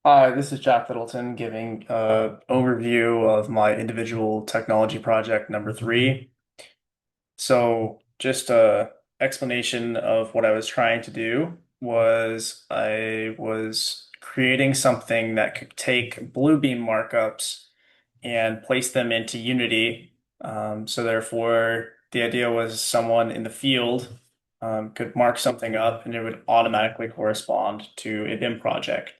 Hi, this is Jack Littleton giving an overview of my individual technology project number three. So, just a explanation of what I was trying to do was I was creating something that could take Bluebeam markups and place them into Unity. So therefore, the idea was someone in the field could mark something up and it would automatically correspond to a BIM project.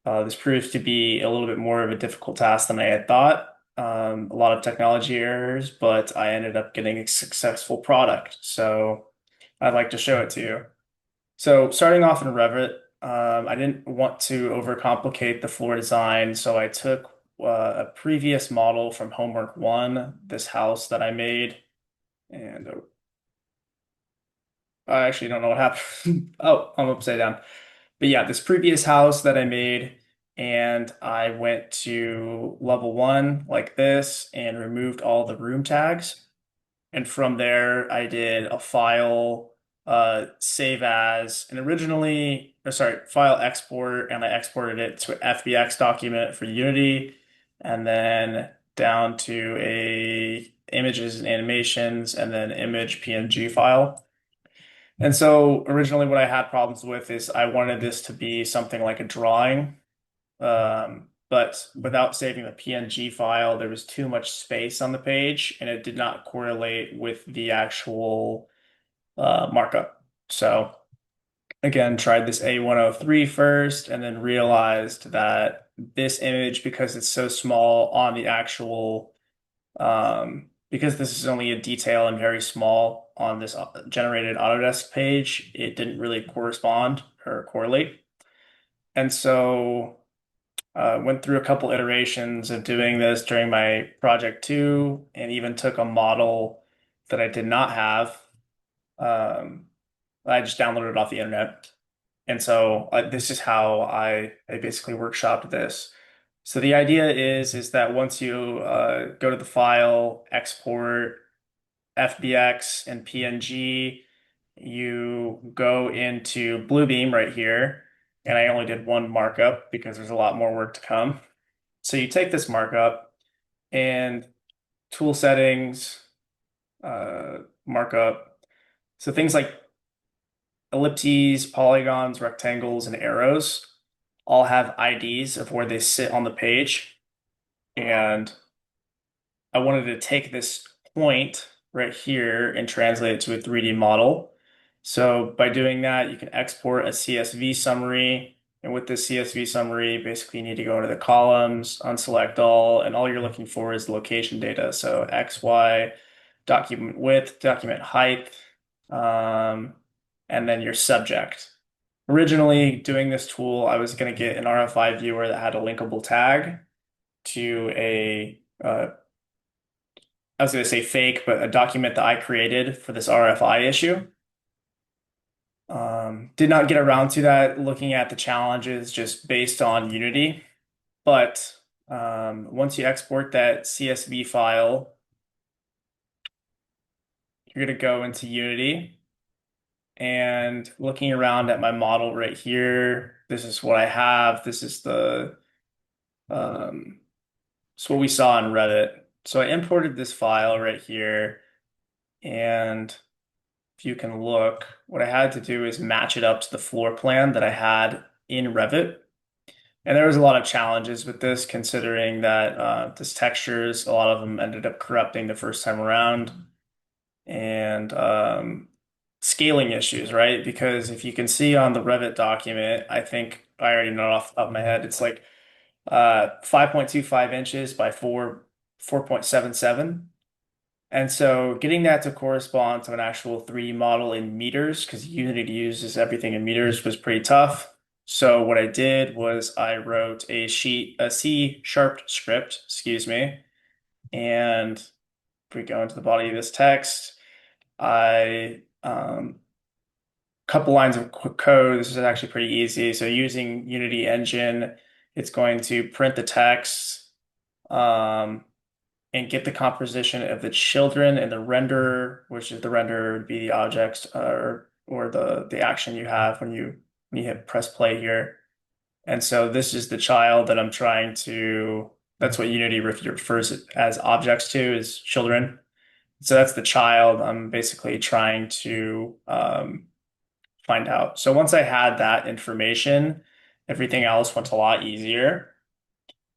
This proves to be a little bit more of a difficult task than I had thought. A lot of technology errors, but I ended up getting a successful product. So I'd like to show it to you. So starting off in Revit, I didn't want to overcomplicate the floor design, so I took a previous model from homework one, this house that I made, and I actually don't know what happened. Oh, I'm upside down. But yeah, this previous house that I made, and I went to level one like this and removed all the room tags. And from there, I did a file save as, and originally, or sorry, file export, and I exported it to an FBX document for Unity, and then down to a images and animations, and then image PNG file. And so originally what I had problems with is I wanted this to be something like a drawing, but without saving the PNG file, there was too much space on the page and it did not correlate with the actual markup. So again, tried this A103 first and then realized that this image, because it's so small on the actual because this is only a detail and very small on this generated Autodesk page, it didn't really correspond or correlate. And so went through a couple iterations of doing this during my project two, and even took a model that I did not have. Um, I just downloaded it off the internet. And so this is how I basically workshopped this. So the idea is that once you go to the file, export FBX and PNG, you go into Bluebeam right here. And I only did one markup because there's a lot more work to come. So you take this markup and tool settings, markup. So things like ellipses, polygons, rectangles, and arrows all have IDs of where they sit on the page. And I wanted to take this point right here and translate it to a 3D model. So by doing that, you can export a CSV summary. And with this CSV summary, basically you need to go into the columns, unselect all, and all you're looking for is location data. So X, Y, document width, document height, um, and then your subject. Originally, doing this tool, I was going to get an RFI viewer that had a linkable tag to I was going to say fake, but a document that I created for this RFI issue. Did not get around to that looking at the challenges just based on Unity. But once you export that CSV file, you're going to go into Unity and looking around at my model right here. This is what I have. This is um, it's what we saw in Reddit. So I imported this file right here, and if you can look, what I had to do is match it up to the floor plan that I had in Revit. And there was a lot of challenges with this, considering that this textures, a lot of them ended up corrupting the first time around, and scaling issues, right? Because if you can see on the Revit document, I think I already know it off the top of my head, it's like 5.25 inches by 4.77. And so getting that to correspond to an actual 3D model in meters, because Unity uses everything in meters, was pretty tough. So what I did was I wrote a C sharp script, excuse me. And if we go into the body of this text, I couple lines of code. This is actually pretty easy. So using Unity Engine, it's going to print the text. Um, and get the composition of the children and the renderer, which is the renderer would be the objects or the action you have when you hit press play here. And so this is the child that I'm trying to, that's what Unity refers as objects to, is children. So that's the child I'm basically trying to find out. So once I had that information, everything else went a lot easier.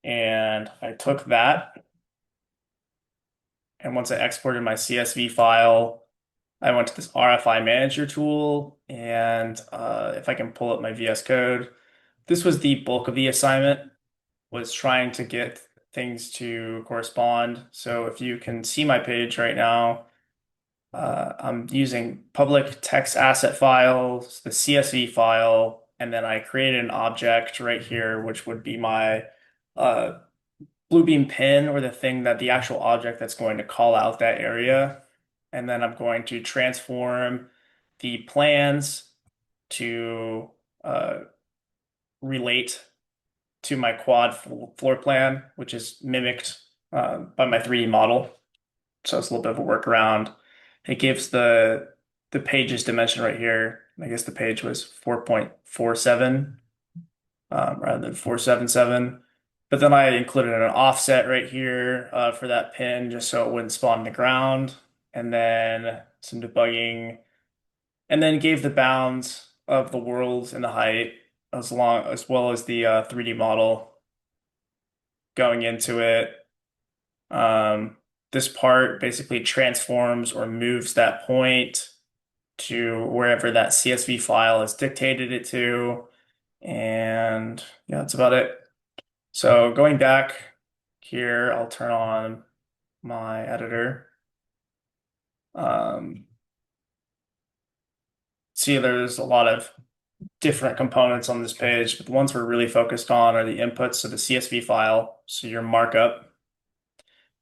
And I took that, and once I exported my CSV file, I went to this RFI manager tool, and if I can pull up my VS Code, this was the bulk of the assignment, was trying to get things to correspond. So if you can see my page right now, I'm using public text asset files, the CSV file, and then I created an object right here, which would be my uh, Bluebeam pin, or the thing that the actual object that's going to call out that area. And then I'm going to transform the plans to uh, relate to my quad floor plan, which is mimicked by my 3D model. So it's a little bit of a workaround. It gives the page's dimension right here. I guess the page was 4.47 rather than 477. But then I included an offset right here for that pin just so it wouldn't spawn in the ground. And then some debugging, and then gave the bounds of the worlds and the height as well as the 3D model going into it. Um, this part basically transforms or moves that point to wherever that CSV file has dictated it to. And yeah, that's about it. So going back here, I'll turn on my editor. Um, See, there's a lot of different components on this page, but the ones we're really focused on are the inputs, so the CSV file, so your markup,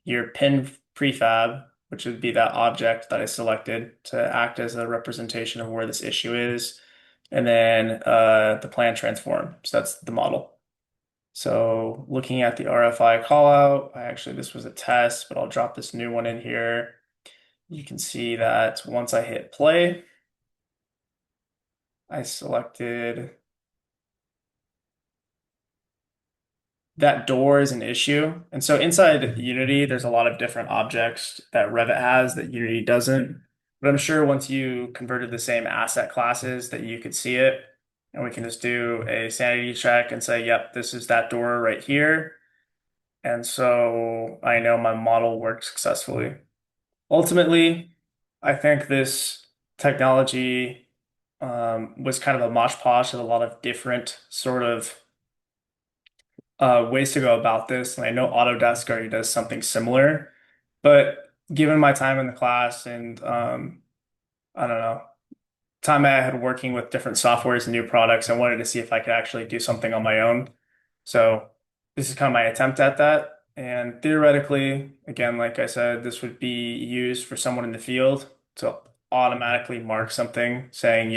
your pin prefab, which would be that object that I selected to act as a representation of where this issue is, and then the plan transform. So that's the model. So looking at the RFI callout, this was a test, but I'll drop this new one in here. You can see that once I hit play, I selected that door is an issue. And so inside Unity, there's a lot of different objects that Revit has that Unity doesn't. But I'm sure once you converted the same asset classes that you could see it, and we can just do a sanity check and say, yep, this is that door right here. And so I know my model worked successfully. Ultimately, I think this technology was kind of a mosh posh of a lot of different sort of ways to go about this. And I know Autodesk already does something similar, but given my time in the class and I don't know, time I had working with different softwares and new products, I wanted to see if I could actually do something on my own. So this is kind of my attempt at that. And theoretically, again, like I said, this would be used for someone in the field to automatically mark something saying,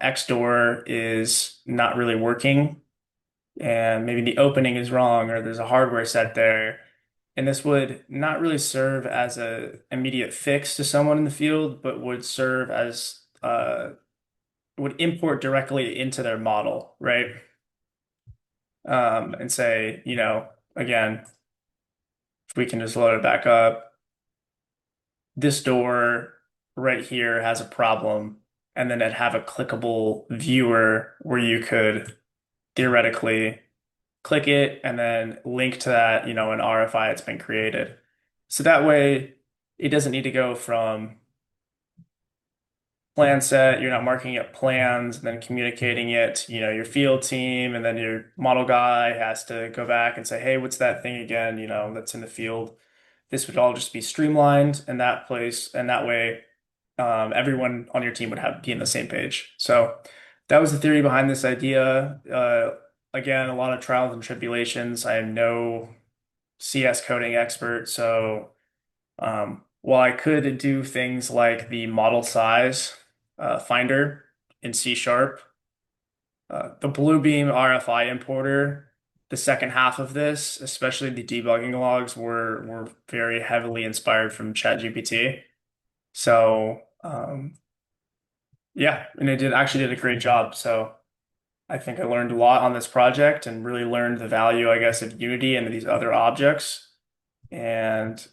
X door is not really working, and maybe the opening is wrong, or there's a hardware set there. And this would not really serve as a immediate fix to someone in the field, but would serve as would import directly into their model, right? And say, again, if we can just load it back up, this door right here has a problem, and then it'd have a clickable viewer where you could theoretically click it and then link to that, an RFI that's been created. So that way it doesn't need to go from plan set, you're not marking up plans and then communicating it, your field team, and then your model guy has to go back and say, hey, what's that thing again, that's in the field. This would all just be streamlined in that place, and that way everyone on your team would be in the same page. So that was the theory behind this idea. Again, a lot of trials and tribulations. I am no CS coding expert, so while I could do things like the model size finder in C sharp, the Bluebeam RFI importer, the second half of this, especially the debugging logs, were very heavily inspired from ChatGPT. So yeah, and it did actually did a great job. So I think I learned a lot on this project and really learned the value, I guess, of Unity and these other objects and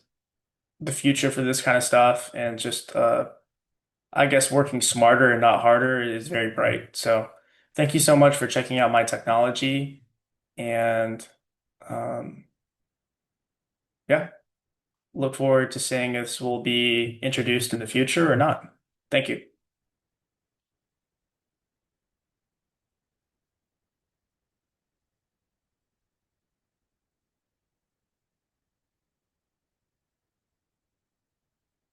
the future for this kind of stuff. And just, I guess, working smarter and not harder is very bright. So thank you so much for checking out my technology. And um, yeah, look forward to seeing if this will be introduced in the future or not. Thank you.